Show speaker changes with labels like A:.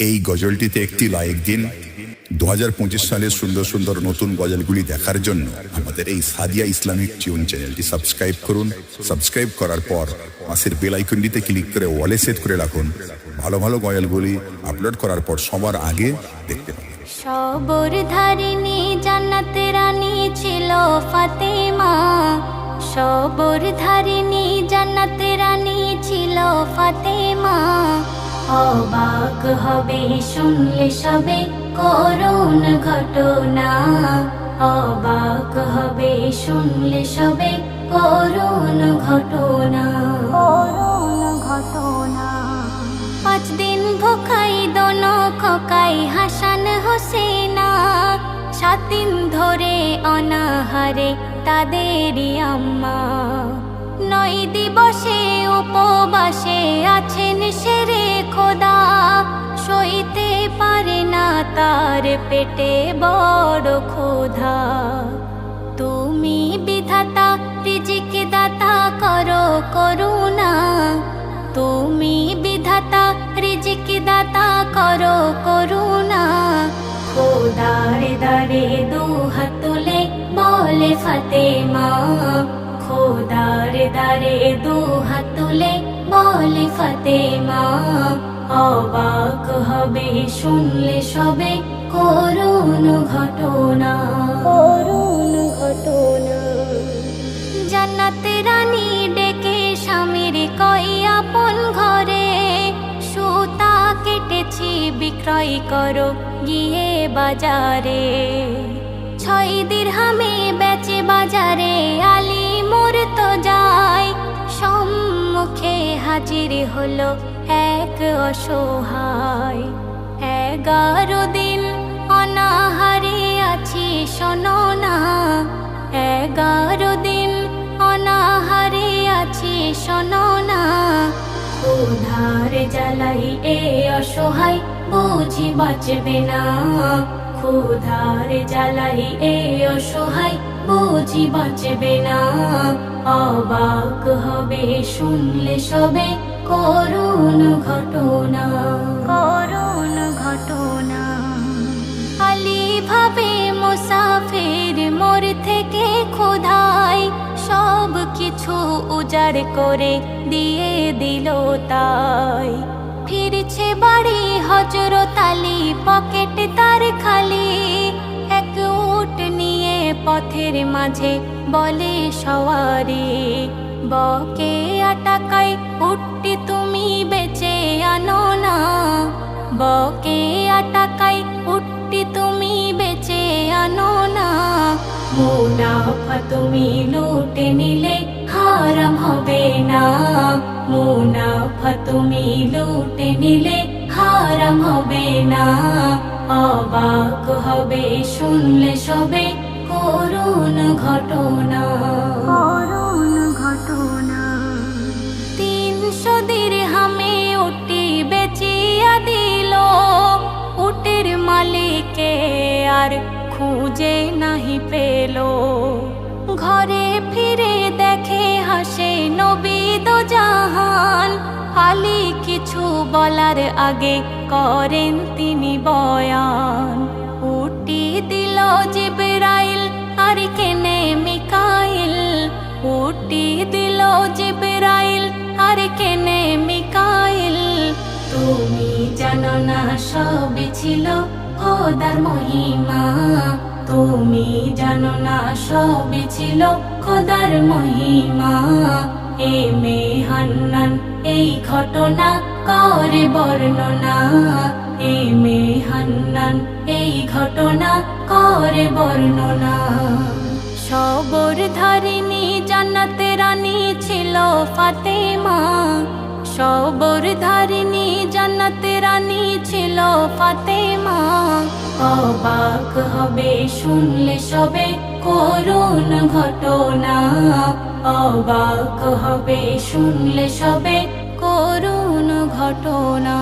A: এই গজলটিতে একটি লাইক দিন। 2025 সালের সুন্দর সুন্দর নতুন গজলগুলি দেখার জন্য আমাদের এই সাদিয়া ইসলামিক টিউন চ্যানেলটি সাবস্ক্রাইব করুন। সাবস্ক্রাইব করার পর পাশের বেল আইকনটিতে ক্লিক করে ওয়ালে সেট করে রাখুন। ভালো ভালো গজলগুলি আপলোড করার পর সবার আগে দেখতে পাবেন।
B: সবর ধারিণী জান্নাতের রানী ছিল ফাতেমা, সবর ধারিণী জান্নাতের রানী ছিল ফাতেমা। অবাক হবে শুনলে সবে করুণ ঘটনা, অবাক হবে শুনলে সবে করুণ ঘটনা, করুণ ঘটনা। 5 দিন ভোকাই দোনো খোকাই হাসান হোসেনা, 7 দিন ধরে অনাহারে তাদেরই আম্মা। 9 দিবসে উপবাসে আছেন শেরে খোদা, সইতে পারে না তার পেটে বড় ক্ষুধা। তুমি বিধাতা রিজিক দাতা করো করুণা, তুমি বিধাতা রিজিক দাতা করো করুণা। খোদার দারে দুহাত তুলে বলে ফাতেমা, খোদার দারে দুহাত তুলে বলে ফাতেমা। অবাক হবে শুনলে সবে করুণ ঘটনা, করুণ ঘটনা। জান্নাতের রানী ডেকে স্বামীর কই আপন ঘরে, সুতা কেটেছি বিক্রয় করো গিয়ে বাজারে। 6 দিরহামে বেচে বাজারে আলী মোর তো যায়, সম্মুখে হাজির হলো এক অসহায়। 11 দিন অনাহারে আছি শোনো না, 11 দিন অনাহারে আছি শোনো না। ক্ষুধার জ্বালাই এ অসহায় বুঝি বাঁচবে না, ক্ষুধার জ্বালাই এ অসহায় বুঝি বাঁচবে না। অবাক হবে শুনলে সবে করুণ ঘটনা, করুণ ঘটনা। আলী ভাবে মুসাফির মোর থেকে ক্ষুধায়, সব কিছু উজাড় করে দিয়ে দিল তাই। ফিরছে বাড়ি হযরত আলী পকেট তার খালি, এক উট নিয়ে পথের মাঝে বলে সওয়ারি। বকে টাকায় উটটি তুমি বেচে আনো না, বকে টাকায় উটটি তুমি বেচে আনো না। মুনাফা তুমি লুটে নিলে হারাম হবে না, মুনাফা তুমি লুটে নিলে হারাম হবে না। অবাক হবে শুনলে সবে করুণ ঘটনা, করুণ ঘটনা। 300 দিরহামে উটটি বেচিয়া দিল, উটের মালিকে আর খুঁজে নাহি পেল। ঘরে ফিরে দেখে হাসে নবী দো জাহান, আলী কিছু বলার আগে করেন তিনি বয়ান। উটটি দিল জিবরাইল আর কেনে মিকাইল, উটটি দিল জিবরাইল আর কেনে মিকাইল। তুমি জানো না সবই ছিল খোদার মহিমা, তুমি জানো না সবই ছিল খোদার মহিমা। এ মেহান্নান এই ঘটনা করে বর্ণনা, এ মেহান্নান এই ঘটনা করে বর্ণনা। সবর ধারিণী জান্নাতের রানী ছিল ফাতেমা, সবর ধারিণী জান্নাতের রানী ছিল ফাতেমা। অবাক হবে শুনলে সবে করুণ ঘটনা, অবাক হবে শুনলে সবে করুণ ঘটনা।